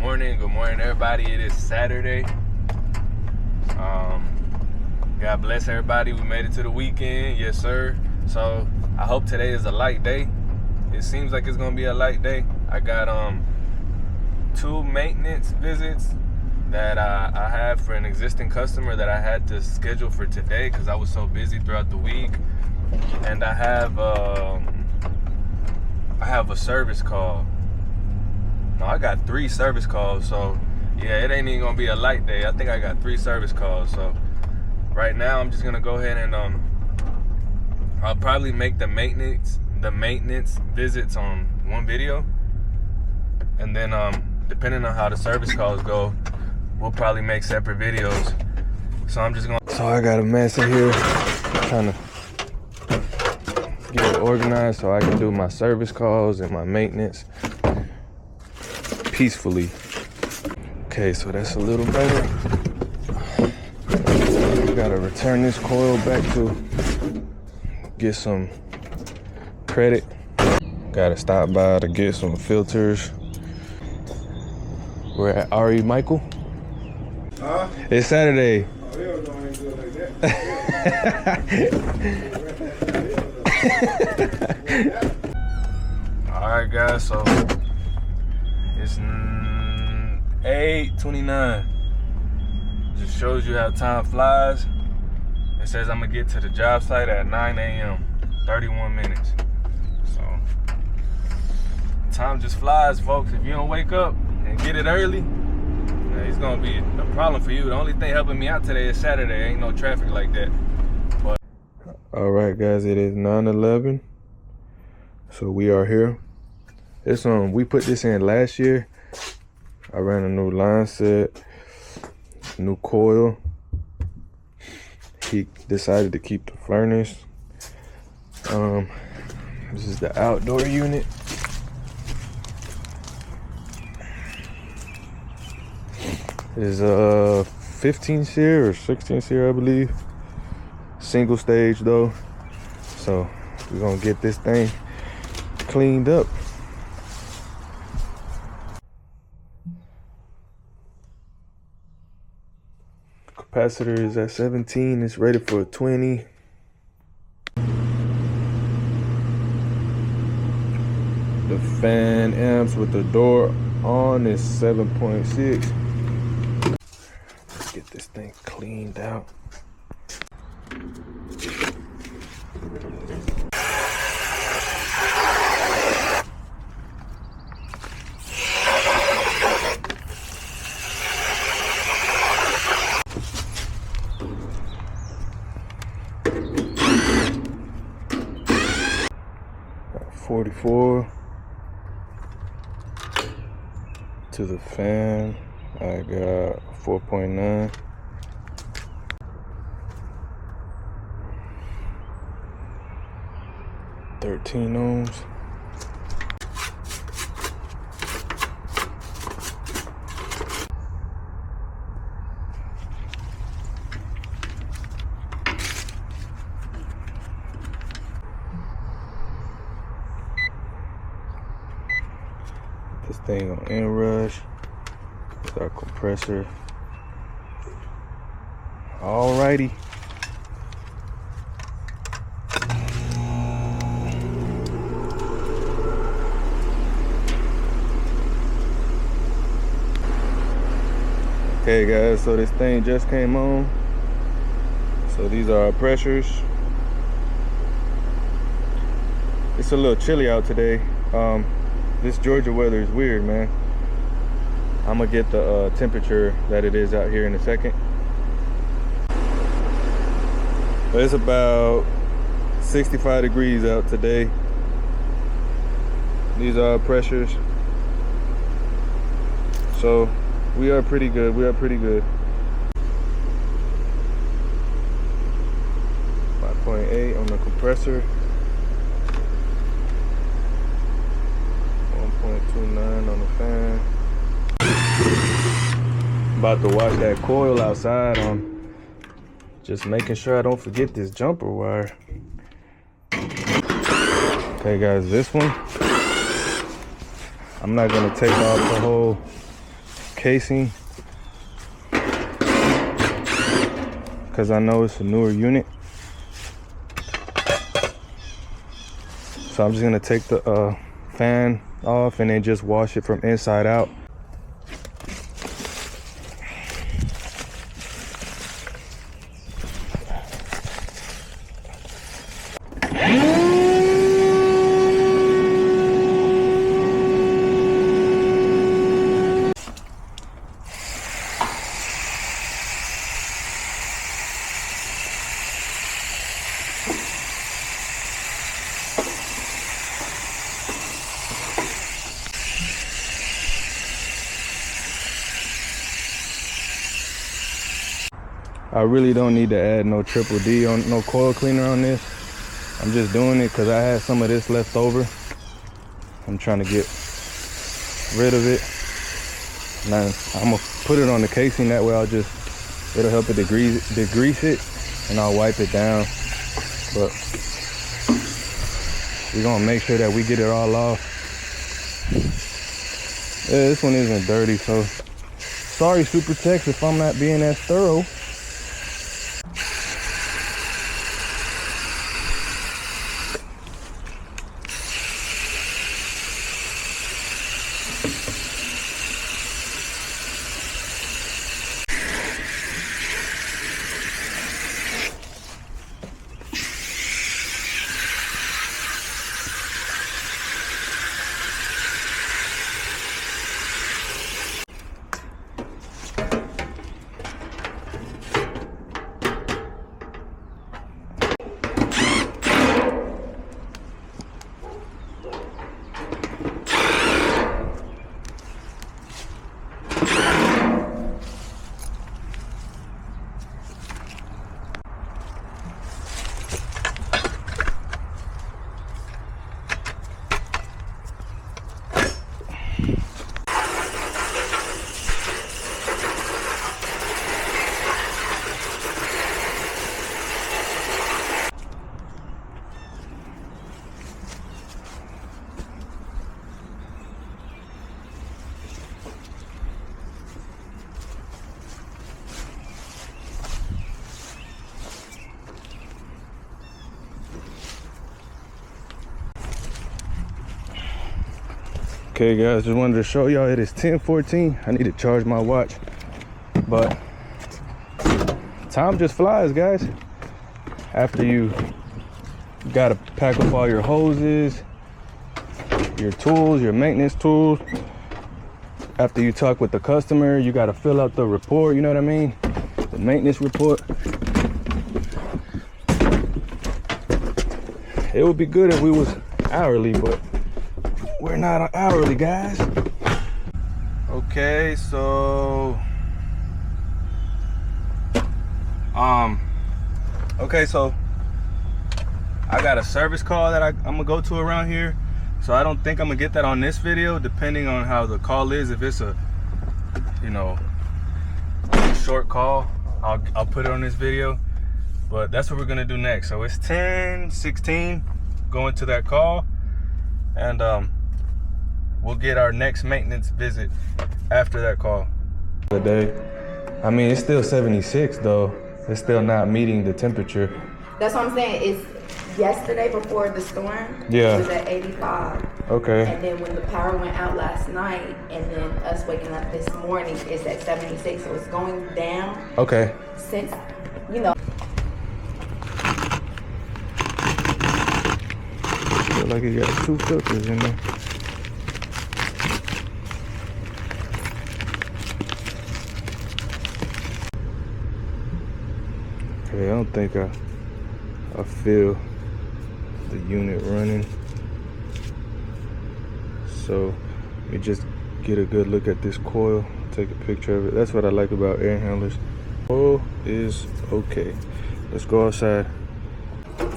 Good morning, everybody. It is Saturday. God bless everybody. We made it to the weekend, yes sir. So I hope today is a light day. It seems like it's gonna be a light day. I got 2 maintenance visits that I have for an existing customer that I had to schedule for today because I was so busy throughout the week. And I have a service call. No, I got 3 service calls, so yeah, it ain't even gonna be a light day. I think I got 3 service calls. So right now I'm just gonna go ahead and I'll probably make the maintenance visits on one video, and then depending on how the service calls go, we'll probably make separate videos. So I got a mess in here, trying to get it organized so I can do my service calls and my maintenance peacefully. Okay, so that's a little better. Gotta return this coil back to get some credit. Gotta stop by to get some filters. We're at RE Michael. Huh? It's Saturday. Oh, hell no, I ain't good like that. Alright guys, so it's 8:29. Just shows you how time flies. It says I'm gonna get to the job site at 9 a.m. 31 minutes. So time just flies, folks. If you don't wake up and get it early, it's gonna be a problem for you. The only thing helping me out today is Saturday. Ain't no traffic like that. But all right guys, it is 9:11. So we are here. It's we put this in last year. I ran a new line set, new coil. He decided to keep the furnace. This is the outdoor unit. Is 15 seer or 16 seer, I believe. Single stage though. So we're gonna get this thing cleaned up. Capacitor is at 17, it's rated for a 20. The fan amps with the door on is 7.6. Let's get this thing cleaned out. Got 44 to the fan. I got 4.9. $13 ohms. This thing on inrush with our compressor. Alrighty. Okay guys, so this thing just came on. So these are our pressures. It's a little chilly out today. This Georgia weather is weird, man. I'm gonna get the temperature that it is out here in a second. But it's about 65 degrees out today. These are our pressures. So we are pretty good. 5.8 on the compressor. 1.29 on the fan. About to wash that coil outside. Just making sure I don't forget this jumper wire. Okay guys, this one, I'm not gonna take off the whole casing because I know it's a newer unit. So I'm just gonna take the fan off and then just wash it from inside out. I really don't need to add no triple D on no coil cleaner on this. I'm just doing it because I had some of this left over. I'm trying to get rid of it. Now I'm gonna put it on the casing, that way it'll help it degrease it, and I'll wipe it down. But we're gonna make sure that we get it all off. Yeah, this one isn't dirty, so sorry Super Techs if I'm not being as thorough. Okay guys, just wanted to show y'all it is 10:14. I need to charge my watch, but time just flies, guys. After you gotta pack up all your hoses, your tools, your maintenance tools. After you talk with the customer, you gotta fill out the report, you know what I mean? The maintenance report. It would be good if we was hourly, but we're not hourly, guys. Okay, so I got a service call that I'm gonna go to around here. So I don't think I'm gonna get that on this video, depending on how the call is. If it's a, you know, short call, I'll put it on this video. But that's what we're gonna do next. So it's 10:16, going to that call, and we'll get our next maintenance visit after that call. Today, I mean, it's still 76 though. It's still not meeting the temperature. That's what I'm saying. It's yesterday before the storm. Yeah. It was at 85. Okay. And then when the power went out last night, and then us waking up this morning, it's at 76. So it's going down. Okay. Since, you know. Feel like you got 2 filters in there. Okay, I don't think I feel the unit running. So let me just get a good look at this coil, take a picture of it. That's what I like about air handlers. Coil is okay. Let's go outside. All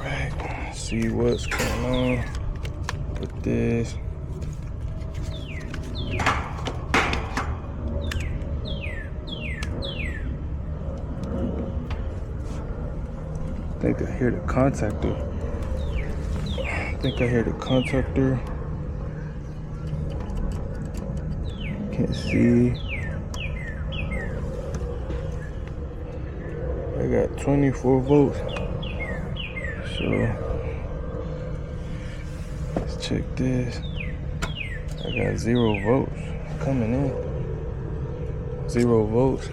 right, see what's going on with this. I think I hear the contactor I think I hear the contactor. Can't see. I got 24 volts. So let's check this. I got 0 volts coming in. 0 volts.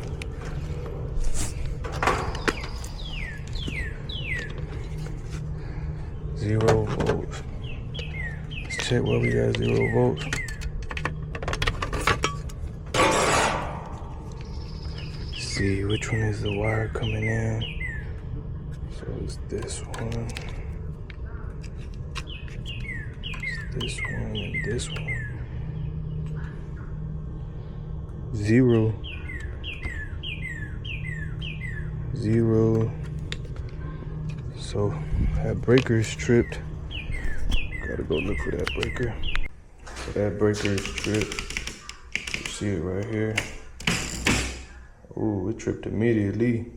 Zero volts. Let's check where we got 0 volts. Let's see which one is the wire coming in. So it's this one. It's this one and this one. 0. 0. So that breaker is tripped. Gotta go look for that breaker. So that breaker is tripped. You see it right here. Ooh, it tripped immediately.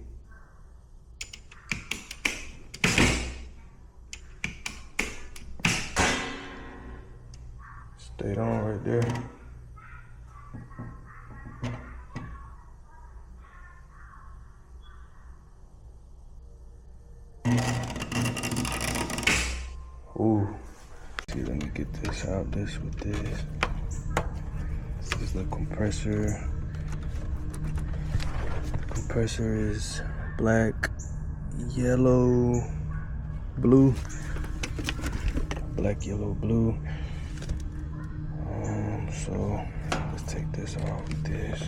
Stayed on right there. Ooh. See, let me get this out, this with this. This is the compressor. The compressor is black, yellow, blue. Black, yellow, blue. So let's take this off with this.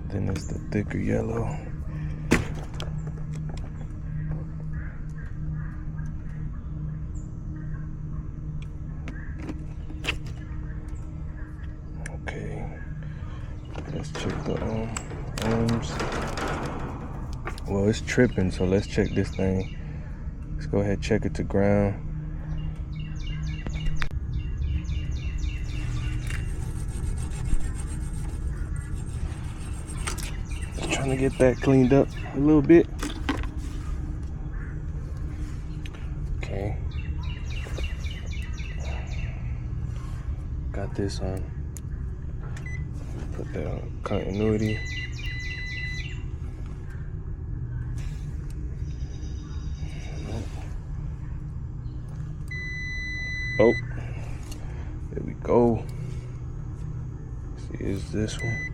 Then it's the thicker yellow. Okay, let's check the ohms. Well, it's tripping, so let's check this thing. Let's go ahead and check it to ground. Just trying to get that cleaned up a little bit. Okay. Got this on. Put that on continuity. Oh, there we go. See, is this one?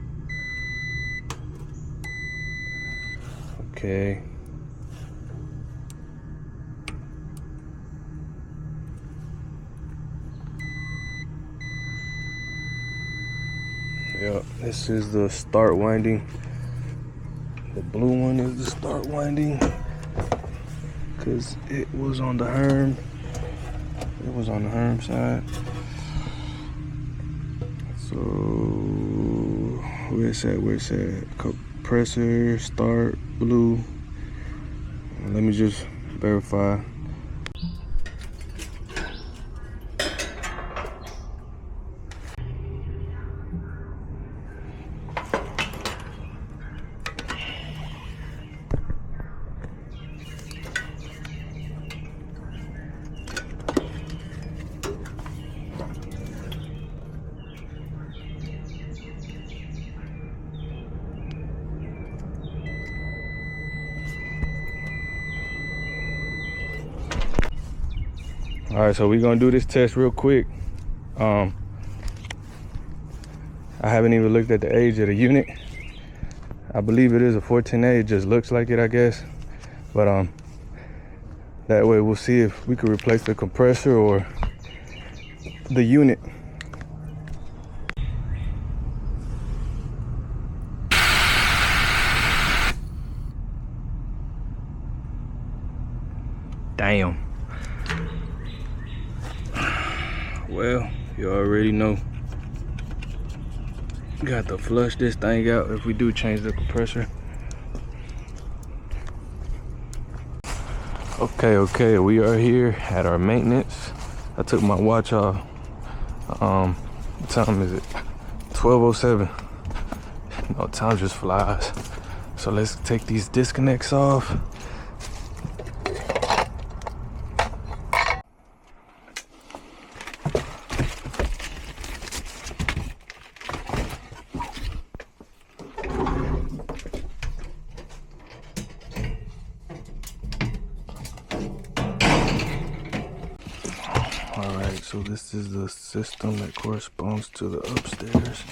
Okay. Yeah, this is the start winding. The blue one is the start winding because it was on the Herm. It was on the Herm side. So where's that? Where's that? Compressor, start, blue. Let me just verify. All right, so we're gonna do this test real quick. I haven't even looked at the age of the unit. I believe it is a 14A, it just looks like it, I guess. But that way we'll see if we could replace the compressor or the unit. Damn. Well, you already know. Got to flush this thing out if we do change the compressor. Okay, we are here at our maintenance. I took my watch off. What time is it? 12:07. No, time just flies. So let's take these disconnects off. so this is the system that corresponds to the upstairs.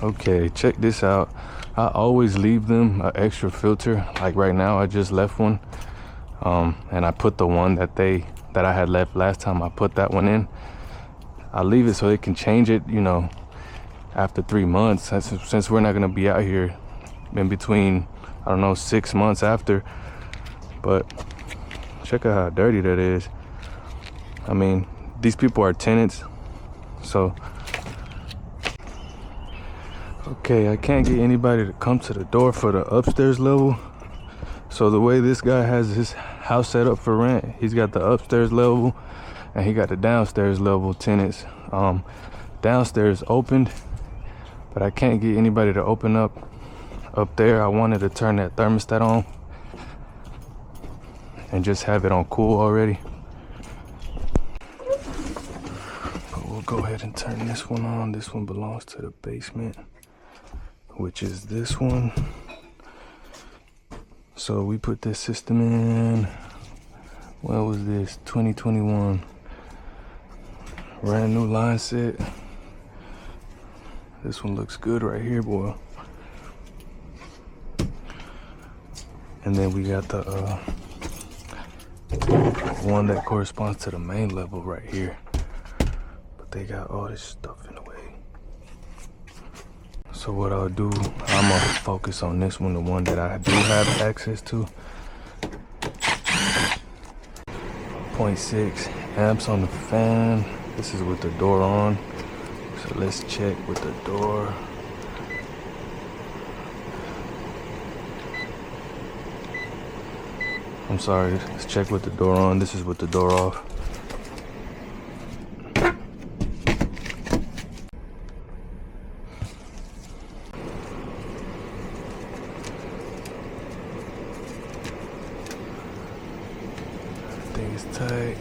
Okay, check this out. I always leave them an extra filter. Like right now, I just left one, and I put the one that I had left last time. I put that one in. I leave it so they can change it, you know, after 3 months. Since we're not gonna be out here in between, I don't know, 6 months after. But check out how dirty that is. I mean, these people are tenants, so. Okay, I can't get anybody to come to the door for the upstairs level. So the way this guy has his house set up for rent, he's got the upstairs level and he got the downstairs level tenants. Downstairs opened, but I can't get anybody to open up there. I wanted to turn that thermostat on and just have it on cool already. But we'll go ahead and turn this one on. This one belongs to the basement, which is this one. So we put this system in, when was this? 2021. Brand new line set. This one looks good right here, boy. And then we got the one that corresponds to the main level right here. But they got all this stuff in the way. So what I'll do, I'm gonna focus on this one, the one that I do have access to. 0.6 amps on the fan. This is with the door on. So let's check with the door. I'm sorry, let's check with the door on. This is with the door off. Everything is tight.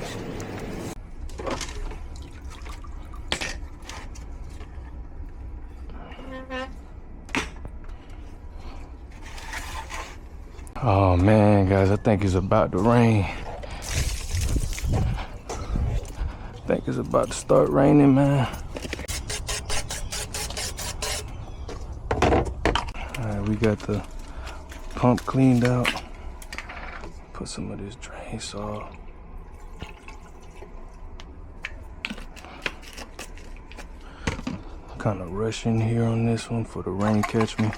Oh man, guys, I think it's about to rain. I think it's about to start raining, man. Alright, we got the pump cleaned out. Put some of this drain saw. Kind of rushing here on this one for the rain catch me.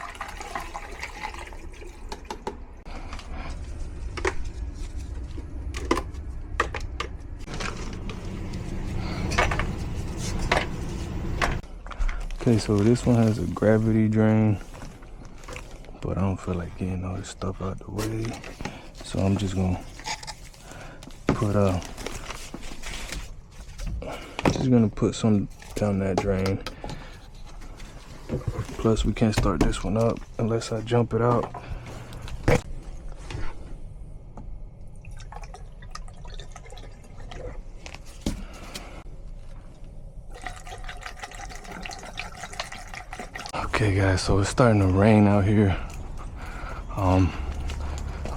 Okay, so this one has a gravity drain, but I don't feel like getting all this stuff out the way. So I'm just gonna put some down that drain. Plus we can't start this one up unless I jump it out. Okay guys, so it's starting to rain out here. I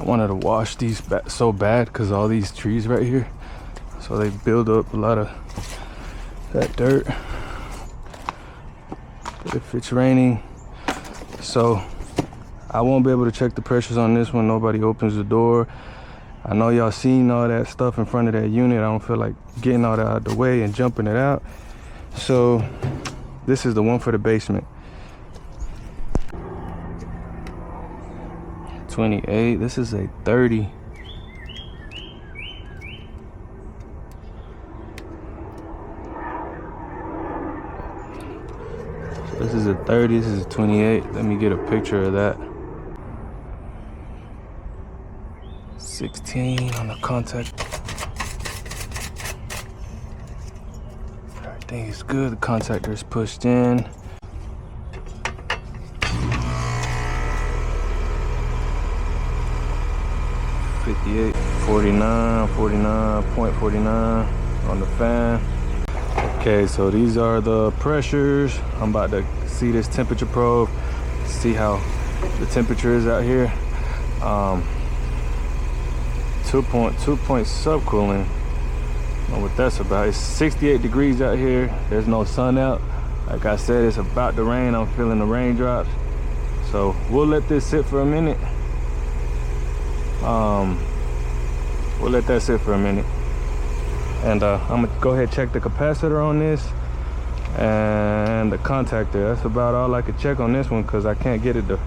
wanted to wash these so bad because all these trees right here, so they build up a lot of that dirt. But if it's raining, so I won't be able to check the pressures on this one. Nobody opens the door. I know y'all seen all that stuff in front of that unit. I don't feel like getting all that out of the way and jumping it out. So this is the one for the basement. 28. This is a 30. So this is a 30. This is a 28. Let me get a picture of that. 16 on the contact. Everything is good. The contactor is pushed in. 58, 49, 49.49 on the fan. Okay, so these are the pressures. I'm about to see this temperature probe, see how the temperature is out here. 2-point subcooling. I don't know what that's about. It's 68 degrees out here. There's no sun out. Like I said, it's about to rain. I'm feeling the raindrops. So we'll let this sit for a minute. We'll let that sit for a minute. And I'm gonna go ahead and check the capacitor on this and the contactor. That's about all I could check on this one because I can't get it to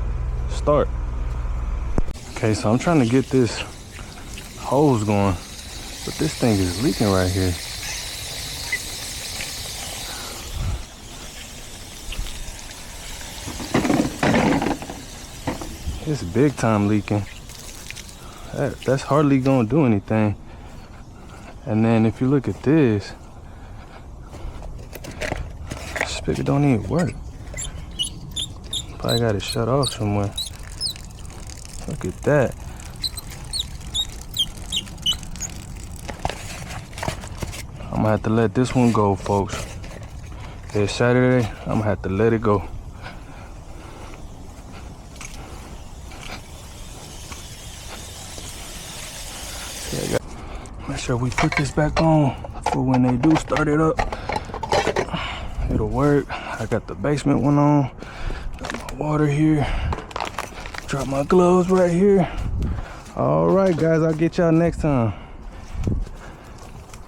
start. Okay, so I'm trying to get this hose going, but this thing is leaking right here. It's big time leaking. That's hardly gonna do anything. And then if you look at this, spigot don't even work. Probably got it shut off somewhere. Look at that. I'm gonna have to let this one go, folks. It's Saturday, I'm gonna have to let it go. Make sure we put this back on for when they do start it up. It'll work. I got the basement one on. Got my water here. Drop my gloves right here. All right, guys, I'll get y'all next time.